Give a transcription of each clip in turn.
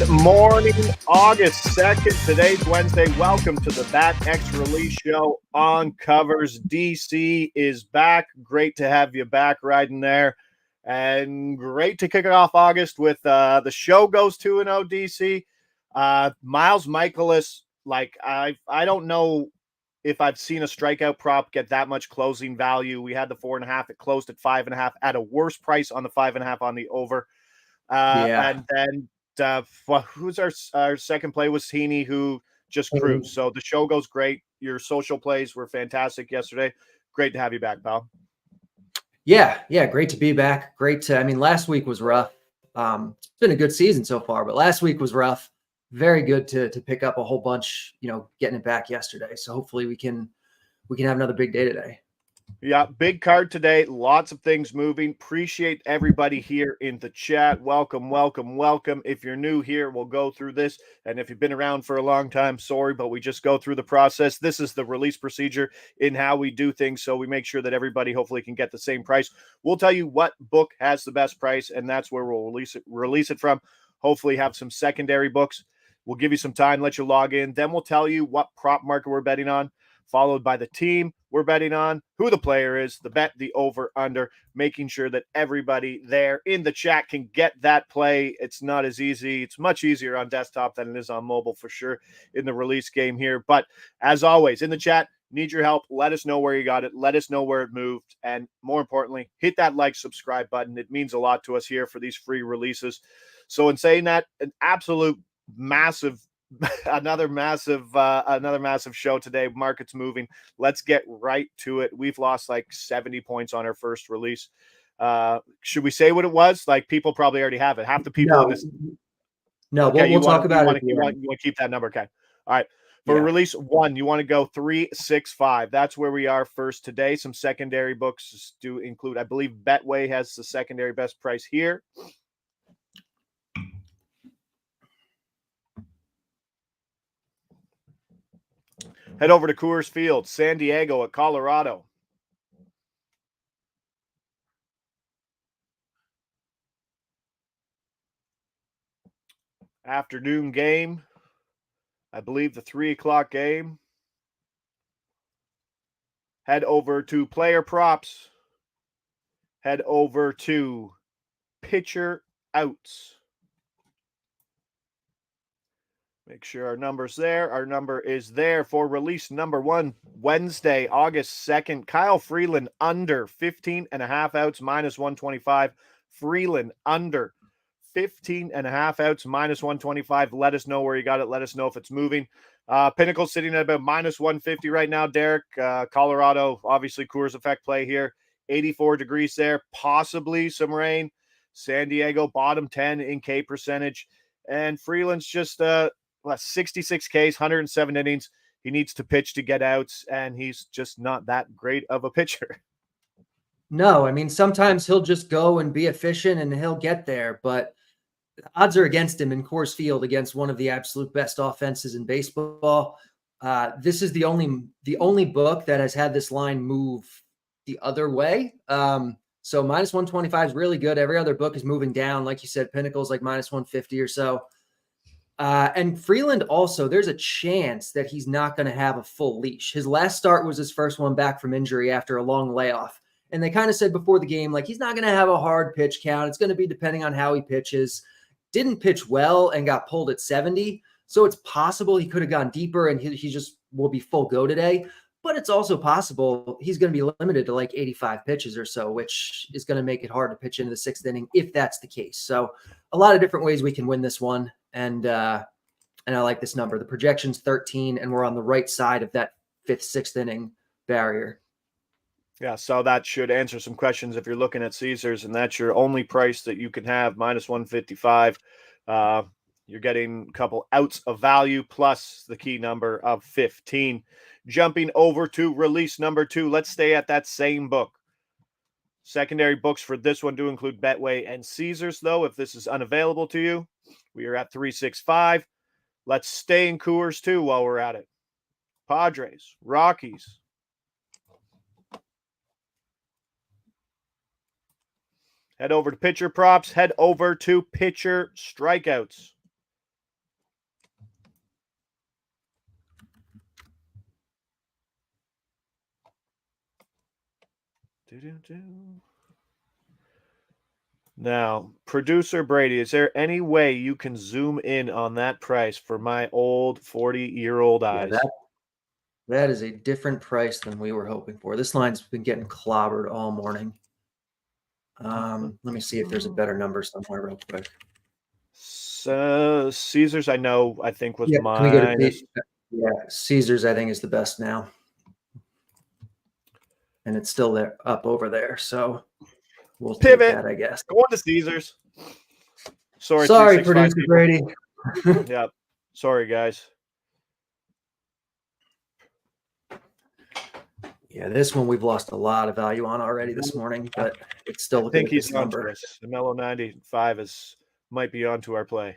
Good morning, August 2nd. Today's Wednesday. Welcome to the Bat X Release Show on Covers. DC is back. Great to have you back riding there. And great to kick it off August with the show goes 2-0 DC. Miles Michaelis, I don't know if I've seen a strikeout prop get that much closing value. We had the 4.5. It closed at 5.5 at a worse price on the 5.5 on the over. And then who's our second play was Heaney, who just cruised. So the show goes great. Your social plays were fantastic yesterday. Great to have you back, pal. Yeah, great to be back. Last week was rough. It's been a good season so far, but last week was rough. Very good to pick up a whole bunch, getting it back yesterday. So hopefully we can have another big day today. Yeah, big card today. Lots of things moving. Appreciate everybody here in the chat. Welcome. If you're new here, we'll go through this. And if you've been around for a long time, sorry, but we just go through the process. This is the release procedure in how we do things. So we make sure that everybody hopefully can get the same price. We'll tell you what book has the best price, and that's where we'll release it from. Hopefully have some secondary books. We'll give you some time, let you log in. Then we'll tell you what prop market we're betting on, followed by the team we're betting on, who the player is, the bet, the over, under, making sure that everybody there in the chat can get that play. It's not as easy. It's much easier on desktop than it is on mobile for sure in the release game here. But as always, in the chat, need your help. Let us know where you got it. Let us know where it moved. And more importantly, hit that like, subscribe button. It means a lot to us here for these free releases. So in saying that, an absolute massive another massive show today. Market's moving. Let's get right to it. We've lost like 70 points on our first release. Should we say what it was? Like, people probably already have it. Half the people in this. No, okay, we'll talk about it. You want to keep that number. Okay. All right. For release 1, you want to go 365. That's where we are first today. Some secondary books do include, I believe Betway has the secondary best price here. Head over to Coors Field, San Diego at Colorado. Afternoon game. I believe the 3 o'clock game. Head over to player props. Head over to pitcher outs. Make sure our number's there. Our number is there for release number 1, Wednesday, August 2nd. Kyle Freeland under 15.5 outs, minus 125. Freeland under 15.5 outs, minus 125. Let us know where you got it. Let us know if it's moving. Pinnacle sitting at about minus 150 right now, Derek. Colorado, obviously Coors Effect play here. 84 degrees there, possibly some rain. San Diego, bottom 10 in K percentage. And Freeland's just 66 Ks, 107 innings. He needs to pitch to get outs, and he's just not that great of a pitcher. No, sometimes he'll just go and be efficient and he'll get there, but the odds are against him in Coors Field against one of the absolute best offenses in baseball. This is the only book that has had this line move the other way. So minus 125 is really good. Every other book is moving down. Like you said, Pinnacle's like minus 150 or so. And Freeland also, there's a chance that he's not going to have a full leash. His last start was his first one back from injury after a long layoff. And they kind of said before the game, like, he's not going to have a hard pitch count. It's going to be depending on how he pitches. Didn't pitch well and got pulled at 70. So it's possible he could have gone deeper and he just will be full go today. But it's also possible he's going to be limited to like 85 pitches or so, which is going to make it hard to pitch into the 6th inning if that's the case. So a lot of different ways we can win this one. And I like this number. The projection's 13, and we're on the right side of that 5th, 6th inning barrier. Yeah, so that should answer some questions if you're looking at Caesars, and that's your only price that you can have, minus 155. You're getting a couple outs of value plus the key number of 15. Jumping over to release number 2, let's stay at that same book. Secondary books for this one do include Betway and Caesars, though, if this is unavailable to you. We are at 365. Let's stay in Coors, too, while we're at it. Padres, Rockies. Head over to pitcher props. Head over to pitcher strikeouts. Now, producer Brady, is there any way you can zoom in on that price for my old 40-year-old Yeah, eyes? that is a different price than we were hoping for. This line's been getting clobbered all morning. Let me see if there's a better number somewhere real quick. So, Caesars, I think was Yeah, can we go to minus. Yeah, Caesars, I think, is the best now. And it's still there up over there. So we'll take Pivot. that, I guess. Going to Caesars. Sorry, Sorry, 365 producer people. Brady. Yep. Sorry, guys. Yeah, this one we've lost a lot of value on already this morning, but it's still looking think at he's this onto number. us. The Mellow 95 might be onto our play.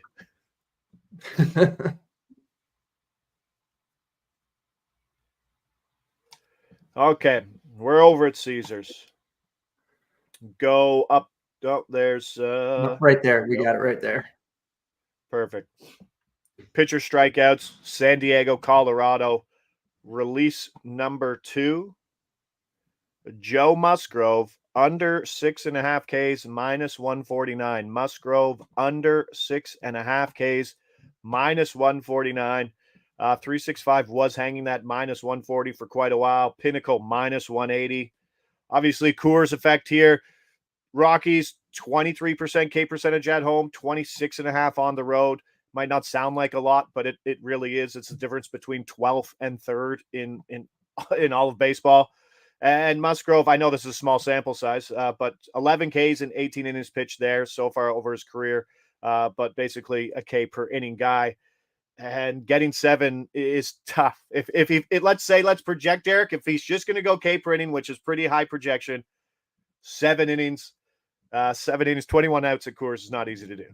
Okay, we're over at Caesars. Go up. Oh, there's right there. We got it right there. Perfect. Pitcher strikeouts, San Diego, Colorado. Release number 2. Joe Musgrove under 6.5 Ks minus 149. Musgrove under 6.5 Ks minus 149. 365 was hanging that minus 140 for quite a while. Pinnacle minus 180. Obviously, Coors effect here. Rockies 23% K percentage at home, 26.5 on the road. Might not sound like a lot, but it really is. It's the difference between 12th and 3rd in all of baseball. And Musgrove, I know this is a small sample size, but 11 Ks and 18 innings pitched there so far over his career, but basically a K per inning guy. And getting 7 is tough. Let's project Derek, if he's just going to go K per inning, which is pretty high projection, 7 innings, 21 outs at Coors is not easy to do.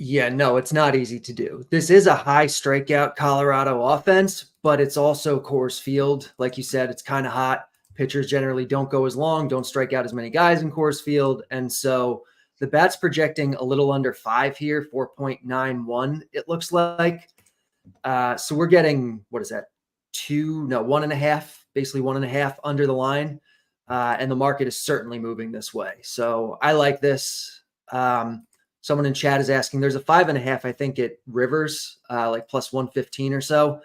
Yeah, no, it's not easy to do. This is a high strikeout Colorado offense, but it's also Coors Field. Like you said, it's kind of hot. Pitchers generally don't go as long, don't strike out as many guys in Coors Field. And so the bat's projecting a little under 5 here, 4.91, it looks like. So we're getting, what is that? 1.5, basically 1.5 under the line. And the market is certainly moving this way. So I like this. Someone in chat is asking, there's a 5.5, I think, at Rivers, like plus 115 or so.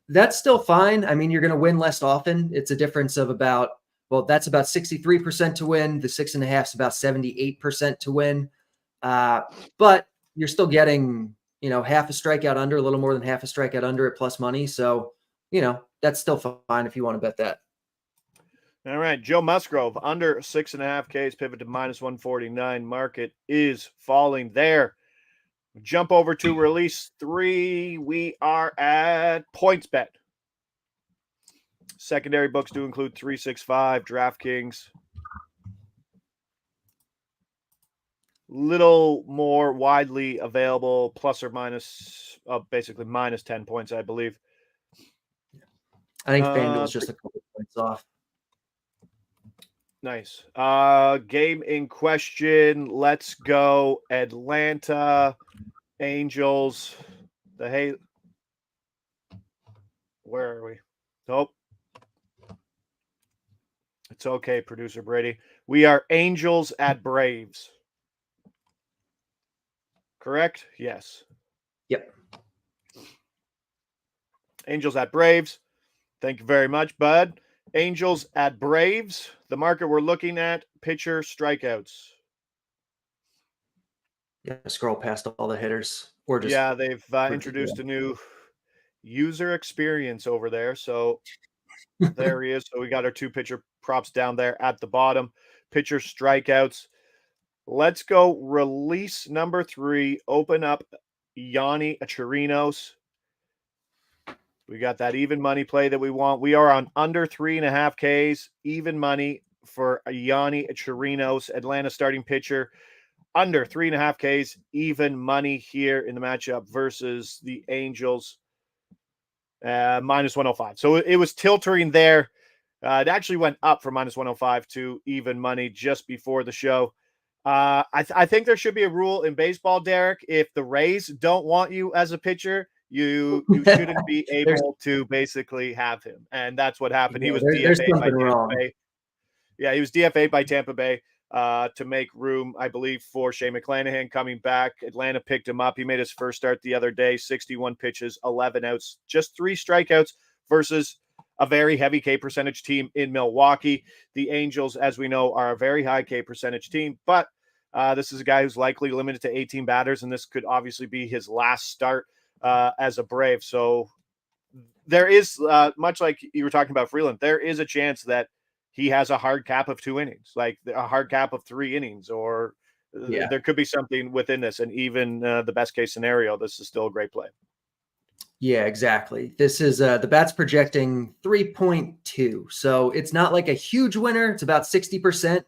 That's still fine. I mean, you're going to win less often. It's a difference of that's about 63% to win. The 6.5 is about 78% to win. But you're still getting, half a strikeout under, a little more than half a strikeout under at plus money. So, that's still fine if you want to bet that. All right, Joe Musgrove under 6.5 Ks, pivot to minus 149. Market is falling there. Jump over to release 3. We are at PointsBet. Secondary books do include 365, DraftKings. Little more widely available, plus or minus, basically minus 10 points, I believe. I think FanDuel's just a couple points off. Nice. Game in question. Let's go Atlanta Angels. Where are we? Nope. It's okay, producer Brady. We are Angels at Braves. Correct? Yes. Yep. Angels at Braves. Thank you very much, bud. Angels at Braves. The market we're looking at, pitcher strikeouts. Yeah, scroll past all the hitters. Or just they've introduced a new user experience over there. So there he is. So we got our 2 pitcher props down there at the bottom. Pitcher strikeouts. Let's go release number 3. Open up Yanni Chirinos. We got that even money play that we want. We are on under 3.5 Ks. Even money for Yanni Chirinos, Atlanta starting pitcher. Under 3.5 Ks. Even money here in the matchup versus the Angels. Minus 105. So it was tilting there. It actually went up from minus 105 to even money just before the show. I think there should be a rule in baseball, Derek. If the Rays don't want you as a pitcher, you shouldn't be able to basically have him. And that's what happened. He was there's DFA'd by something wrong. DFA. Yeah, he was DFA'd by Tampa Bay to make room, I believe, for Shea McClanahan coming back. Atlanta picked him up. He made his first start the other day, 61 pitches, 11 outs, just 3 strikeouts versus a very heavy K percentage team in Milwaukee. The Angels, as we know, are a very high K percentage team, but this is a guy who's likely limited to 18 batters, and this could obviously be his last start as a Brave. So there is, much like you were talking about Freeland, there is a chance that he has a hard cap of 2 innings, like a hard cap of 3 innings, or Yeah. there could be something within this. And even the best case scenario, this is still a great play. Yeah, exactly. This is the bat's projecting 3.2. So it's not like a huge winner. It's about 60%.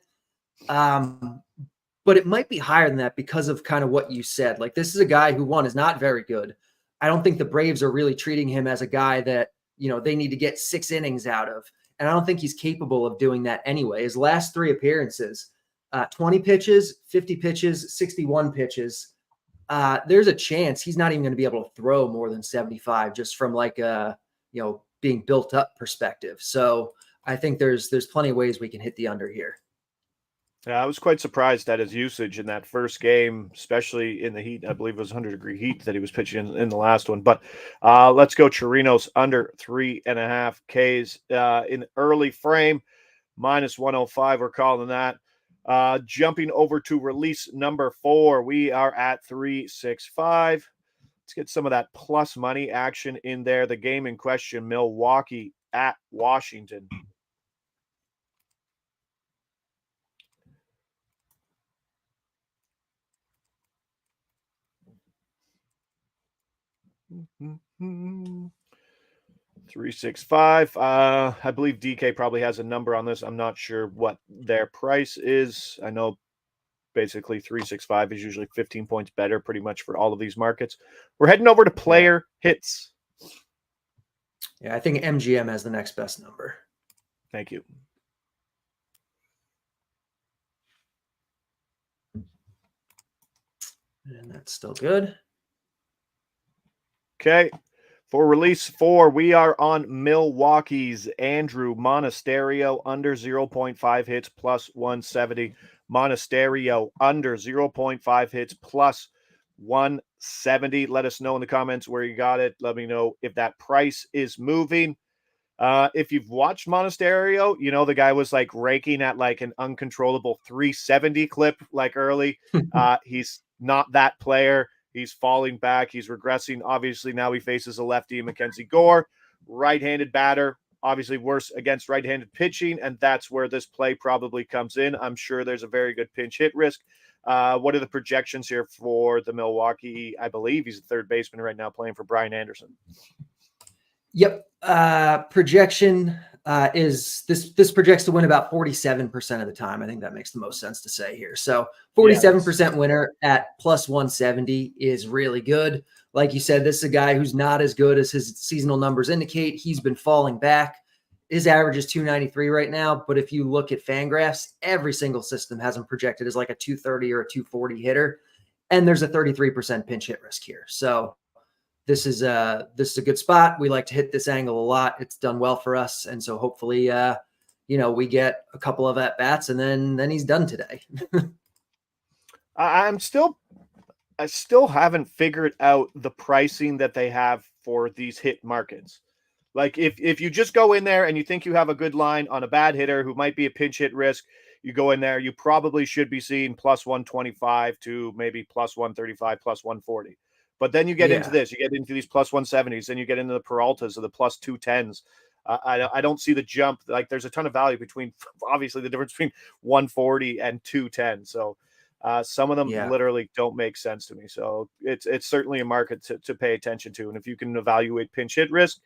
But it might be higher than that because of kind of what you said. Like, this is a guy who, one, is not very good. I don't think the Braves are really treating him as a guy that, they need to get 6 innings out of. And I don't think he's capable of doing that anyway. His last 3 appearances, 20 pitches, 50 pitches, 61 pitches. There's a chance he's not even going to be able to throw more than 75 just from like being built up perspective. So I think there's plenty of ways we can hit the under here. Yeah, I was quite surprised at his usage in that first game, especially in the heat. I believe it was 100-degree heat that he was pitching in the last one. But let's go Chirinos under 3.5 Ks in early frame, -105. We're calling that. Jumping over to release number 4, we are at 365. Let's get some of that plus money action in there. The game in question, Milwaukee at Washington. Mm-hmm. 365. I believe DK probably has a number on this. I'm not sure what their price is. I know basically 365 is usually 15 points better pretty much for all of these markets. We're heading over to player hits. Yeah, I think MGM has the next best number. Thank you. And that's still good. Okay. For release 4, we are on Milwaukee's Andrew Monasterio under 0.5 hits plus 170. Monasterio under 0.5 hits plus 170. Let us know in the comments where you got it. Let me know if that price is moving. If you've watched Monasterio, the guy was like raking at like an uncontrollable 370 clip like early. He's not that player. He's falling back. He's regressing. Obviously, now he faces a lefty, Mackenzie Gore, right-handed batter, obviously worse against right-handed pitching, and that's where this play probably comes in. I'm sure there's a very good pinch hit risk. What are the projections here for the Milwaukee? I believe he's a third baseman right now playing for Brian Anderson. Yep. Projection is this projects to win about 47% of the time. I think that makes the most sense to say here. So 47% winner at plus 170 is really good. Like you said, this is a guy who's not as good as his seasonal numbers indicate. He's been falling back. His average is 293 right now. But if you look at FanGraphs, every single system has him projected as like a 230 or a 240 hitter. And there's a 33% pinch hit risk here. So this is a good spot. We like to hit this angle a lot. It's done well for us. And so hopefully, we get a couple of at-bats and then he's done today. I still haven't figured out the pricing that they have for these hit markets. Like if you just go in there and you think you have a good line on a bad hitter who might be a pinch hit risk, you go in there, you probably should be seeing plus 125 to maybe plus 135, plus 140. But then you get into this, you get into these plus 170s, then you get into the Peraltas or the plus 210s. I don't see the jump. Like there's a ton of value between, obviously, the difference between 140 and 210. So some of them literally don't make sense to me. So it's certainly a market to pay attention to. And if you can evaluate pinch hit risk,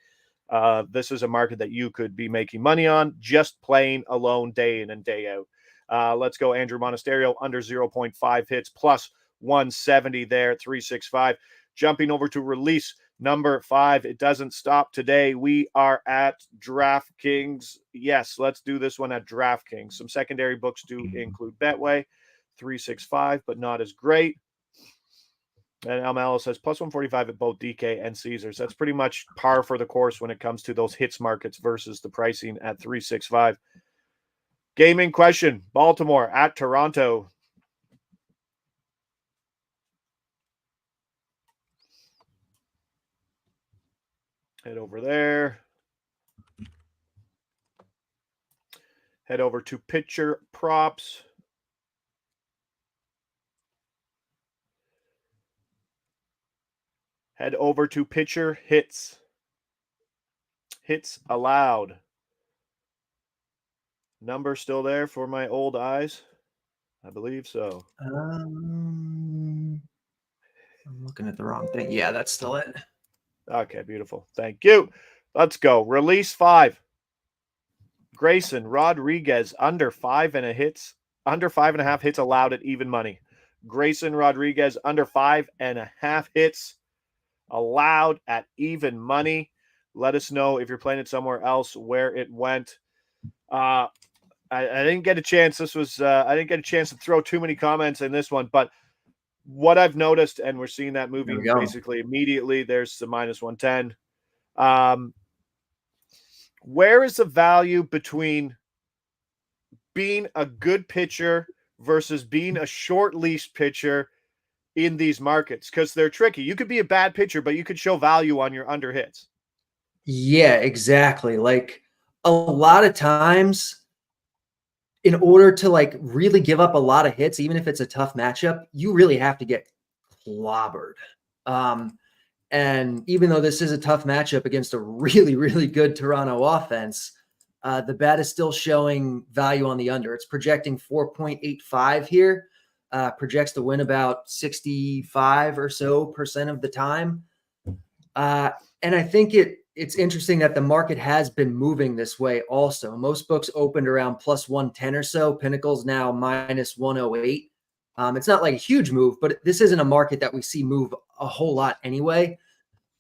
this is a market that you could be making money on just playing alone day in and day out. Let's go Andrew Monasterio under 0.5 hits plus 170 there, 365. Jumping over to release number 5. It doesn't stop today. We are at DraftKings. Yes, let's do this one at DraftKings. Some secondary books do include Betway, 365, but not as great. And Almalo says plus 145 at both DK and Caesars. That's pretty much par for the course when it comes to those hits markets versus the pricing at 365. Game in question, Baltimore at Toronto. Head over there. Head over to pitcher props. Head over to pitcher hits. Hits allowed. Number still there for my old eyes? I believe so. I'm looking at the wrong thing. Yeah, that's still it. Okay, beautiful. Thank you. Let's go. Release 5. Grayson Rodriguez under 5.5 hits allowed at even money. Grayson Rodriguez under 5.5 hits allowed at even money. Let us know if you're playing it somewhere else where it went. I didn't get a chance. I didn't get a chance to throw too many comments in this one, but what I've noticed, and we're seeing that moving basically immediately. There's the -110. Where is the value between being a good pitcher versus being a short leash pitcher in these markets? Because they're tricky. You could be a bad pitcher, but you could show value on your under hits. Yeah, exactly. Like a lot of times, in order to like really give up a lot of hits, even if it's a tough matchup, you really have to get clobbered. And even though this is a tough matchup against a really, really good Toronto offense, the bet is still showing value on the under. It's projecting 4.85 here, projects to win about 65 or so % of the time. And I think it's interesting that the market has been moving this way also. Most books opened around +110 or so. Pinnacle's now -108. It's not like a huge move, but this isn't a market that we see move a whole lot anyway.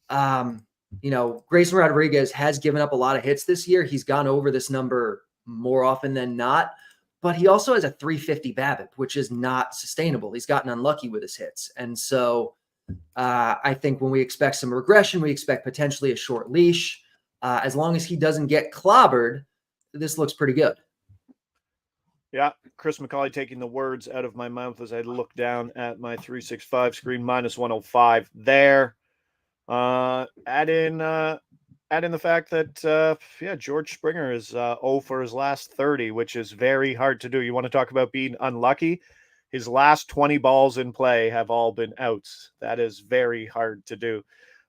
Grayson Rodriguez has given up a lot of hits this year. He's gone over this number more often than not, but he also has a 350 BABIP, which is not sustainable. He's gotten unlucky with his hits. And so I think when we expect some regression, we expect potentially a short leash. As long as he doesn't get clobbered, this looks pretty good. Yeah, Chris McCauley taking the words out of my mouth as I look down at my 365 screen, -105 there. Add in the fact that George Springer is 0 for his last 30, which is very hard to do. You want to talk about being unlucky? His last 20 balls in play have all been outs. That is very hard to do.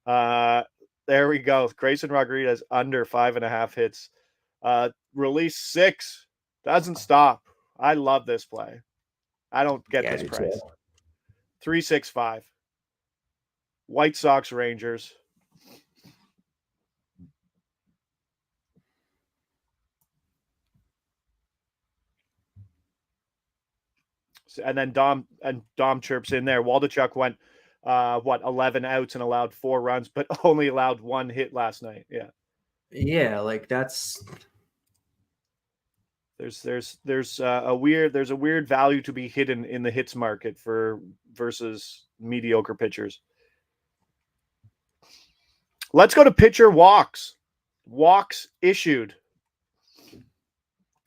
There we go. Grayson Rodriguez under 5.5 hits. Release 6 doesn't stop. I love this play. I don't get this price. 365. White Sox Rangers. And then Dom chirps in there. Waldachuk went 11 outs and allowed 4 runs, but only allowed 1 hit last night. Yeah. Yeah, like that's there's a weird value to be hidden in the hits market versus mediocre pitchers. Let's go to pitcher walks. Walks issued.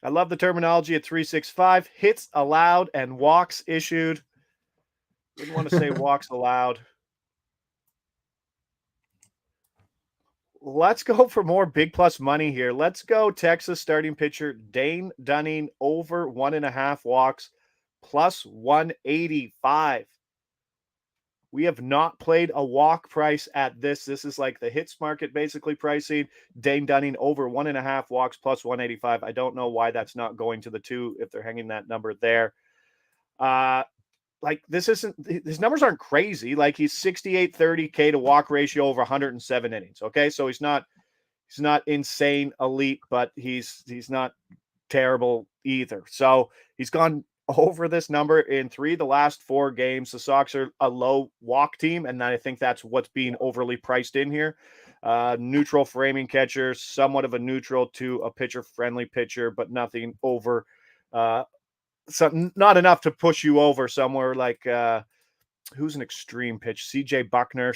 I love the terminology at 365. Hits allowed and walks issued. Didn't want to say walks allowed. Let's go for more big plus money here. Let's go Texas starting pitcher Dane Dunning over 1.5 walks +185. We have not played a walk price at this. This is like the hits market basically pricing. Dane Dunning over 1.5 walks +185. I don't know why that's not going to the 2 if they're hanging that number there. Like his numbers aren't crazy. Like he's 68-30 K to walk ratio over 107 innings. Okay. So he's not insane elite, but he's not terrible either. So he's gone over this number in 3 of the last 4 games. The Sox are a low walk team, and I think that's what's being overly priced in here. Neutral framing catcher, somewhat of a neutral to a pitcher-friendly pitcher, but nothing over not enough to push you over somewhere like who's an extreme pitch? CJ Buckner,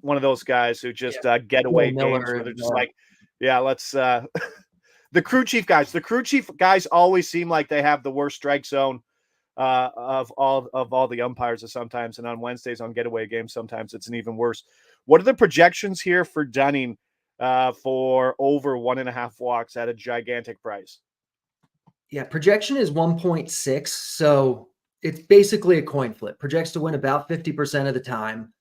one of those guys who just getaway games where they're just like, yeah, let's The crew chief guys always seem like they have the worst strike zone of all the umpires sometimes, and on Wednesdays on getaway games sometimes it's an even worse. What are the projections here for Dunning for over 1.5 walks at a gigantic price? Yeah, projection is 1.6, so it's basically a coin flip. Projects to win about 50% of the time,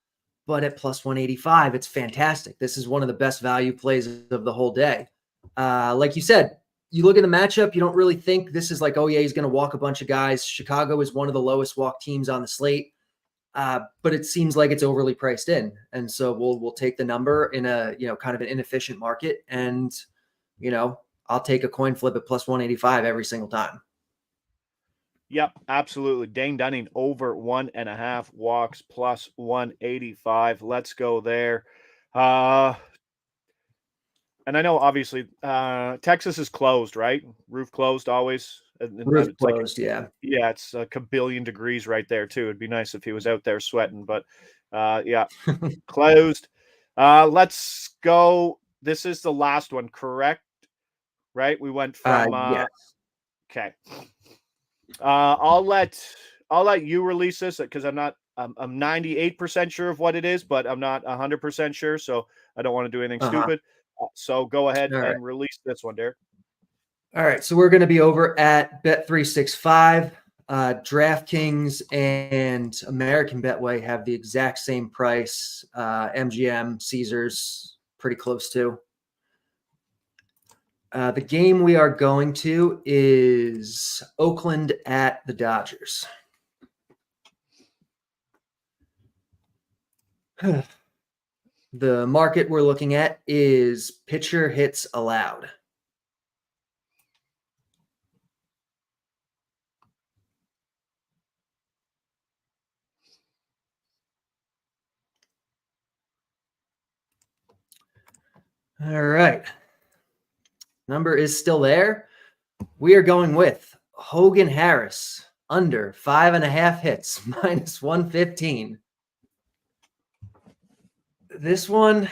but at plus 185, it's fantastic. This is one of the best value plays of the whole day. Like you said, you look at the matchup, you don't really think this is like, oh yeah, he's going to walk a bunch of guys. Chicago is one of the lowest walk teams on the slate, but it seems like it's overly priced in, and so we'll take the number in a kind of an inefficient market, and I'll take a coin flip at plus 185 every single time. Yep, absolutely. Dane Dunning over 1.5 walks plus 185. Let's go there. And I know obviously Texas is closed, right? Roof closed always. Roof It's like closed, yeah. yeah, it's a kabillion degrees right there too. It'd be nice if he was out there sweating, but yeah, closed. Let's go. This is the last one, correct? Right? We went from Yes. okay. I'll let you release this because I'm 98% sure of what it is, but I'm not 100% sure, so I don't want to do anything stupid. So go ahead and release this one, Derek. All right, so we're going to be over at Bet365. DraftKings and American Betway have the exact same price. MGM, Caesars, pretty close to. The game we are going to is Oakland at the Dodgers. The market we're looking at is pitcher hits allowed. All right. Number is still there. We are going with Hogan Harris under 5.5 hits, minus 115. This was a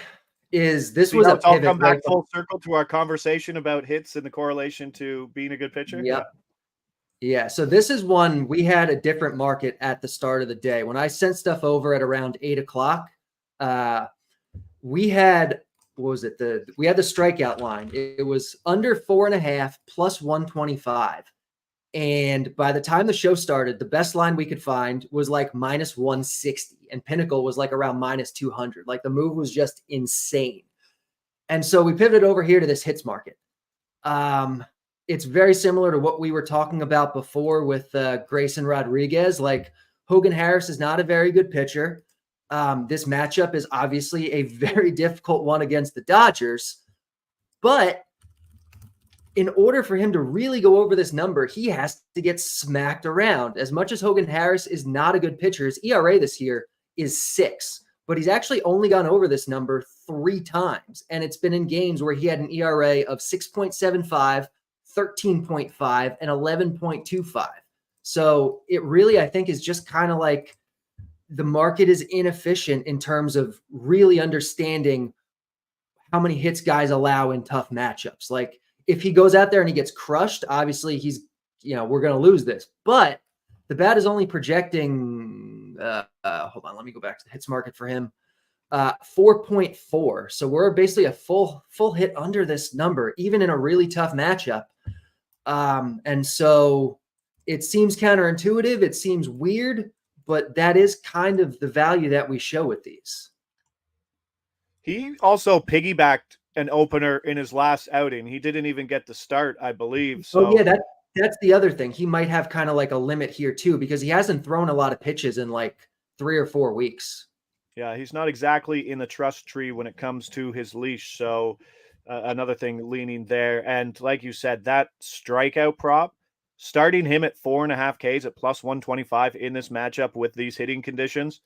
pivot. I'll come back full circle to our conversation about hits and the correlation to being a good pitcher. Yep. Yeah. So this is one we had a different market at the start of the day. When I sent stuff over at around 8:00, we had we had the strikeout line. It was under 4.5 plus 125. And by the time the show started, the best line we could find was like minus 160, and Pinnacle was like around minus 200. Like the move was just insane. And so we pivoted over here to this hits market. It's very similar to what we were talking about before with Grayson Rodriguez. Like Hogan Harris is not a very good pitcher. This matchup is obviously a very difficult one against the Dodgers, but in order for him to really go over this number, he has to get smacked around. As much as Hogan Harris is not a good pitcher, his ERA this year is 6, but he's actually only gone over this number 3 times. And it's been in games where he had an ERA of 6.75, 13.5, and 11.25. So it really, I think, is just kind of like the market is inefficient in terms of really understanding how many hits guys allow in tough matchups. Like, if he goes out there and he gets crushed, obviously we're going to lose this. But the bat is only projecting, hold on, let me go back to the hits market for him, 4.4. So we're basically a full hit under this number, even in a really tough matchup. And so it seems counterintuitive. It seems weird, but that is kind of the value that we show with these. He also piggybacked an opener in his last outing. He didn't even get the start, I believe. So yeah, that's the other thing. He might have kind of like a limit here too, because he hasn't thrown a lot of pitches in like 3 or 4 weeks. Yeah, he's not exactly in the trust tree when it comes to his leash. So another thing leaning there. And like you said, that strikeout prop, starting him at 4.5 Ks at plus 125 in this matchup with these hitting conditions,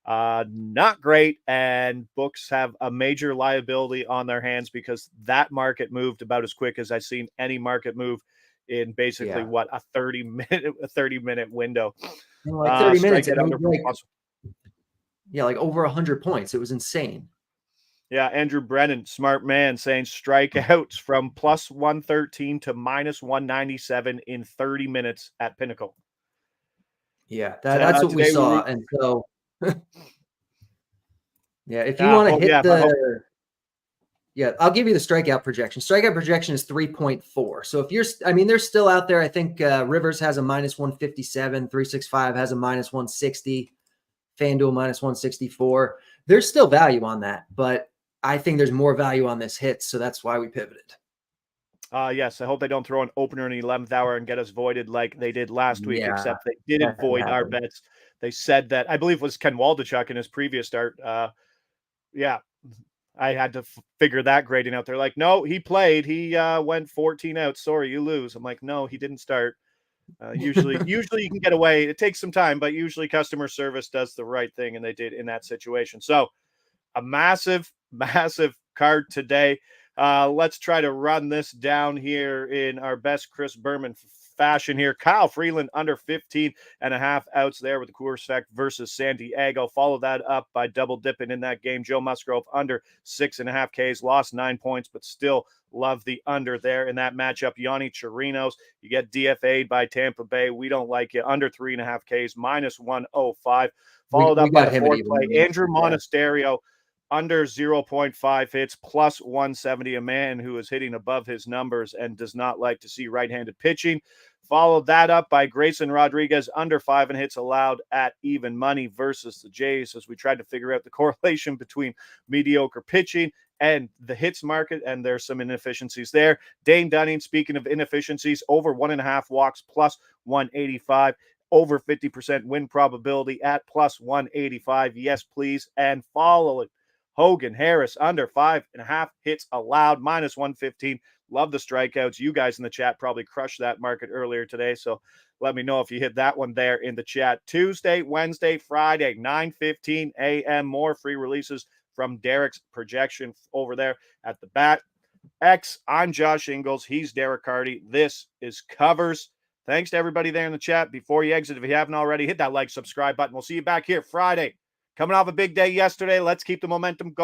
not great, and books have a major liability on their hands because that market moved about as quick as I've seen any market move in basically a 30-minute window. Like 30 minutes, it moved like over 100 points. It was insane. Yeah, Andrew Brennan, smart man, saying strikeouts from plus 113 to minus 197 in 30 minutes at Pinnacle. Yeah, that's what we Today saw. And so, yeah, if you uh, want to oh, hit yeah, I'll give you the strikeout projection. Strikeout projection is 3.4. So if they're still out there. I think Rivers has a minus 157, 365 has a minus 160, FanDuel minus 164. There's still value on that, but I think there's more value on this hit. So that's why we pivoted. Yes, I hope they don't throw an opener in the 11th hour and get us voided like they did last week, Yeah, except they didn't that could void our happen. bets. They said that, I believe it was Ken Waldachuk in his previous start. Yeah, I had to figure that grading out. They're like, no, he played. He went 14 out. Sorry, you lose. I'm like, no, he didn't start. Usually you can get away. It takes some time, but usually customer service does the right thing, and they did in that situation. So a massive, massive card today. Let's try to run this down here in our best Chris Berman fashion here. Kyle Freeland under 15.5 outs there with the Coors Effect versus San Diego. Follow that up by double dipping in that game. Joe Musgrove under 6.5 Ks, lost 9 points, but still love the under there in that matchup. Yanni Chirinos, you get DFA'd by Tampa Bay. We don't like you. Under 3.5 Ks, minus 105. Followed We up by got the him at fourth even play, money. Andrew Monasterio, under 0.5 hits, plus 170, a man who is hitting above his numbers and does not like to see right-handed pitching. Followed that up by Grayson Rodriguez, under 5 and hits allowed at even money versus the Jays, as we tried to figure out the correlation between mediocre pitching and the hits market, and there's some inefficiencies there. Dane Dunning, speaking of inefficiencies, over 1.5 walks, plus 185. Over 50% win probability at plus 185. Yes, please. And follow it. Hogan Harris, under 5.5 hits allowed, minus 115. Love the strikeouts. You guys in the chat probably crushed that market earlier today. So let me know if you hit that one there in the chat. Tuesday, Wednesday, Friday, 9:15 a.m. More free releases from Derek's projection over there at the Bat X. I'm Josh Ingles. He's Derek Carty. This is Covers. Thanks to everybody there in the chat. Before you exit, if you haven't already, hit that like, subscribe button. We'll see you back here Friday. Coming off a big day yesterday. Let's keep the momentum going.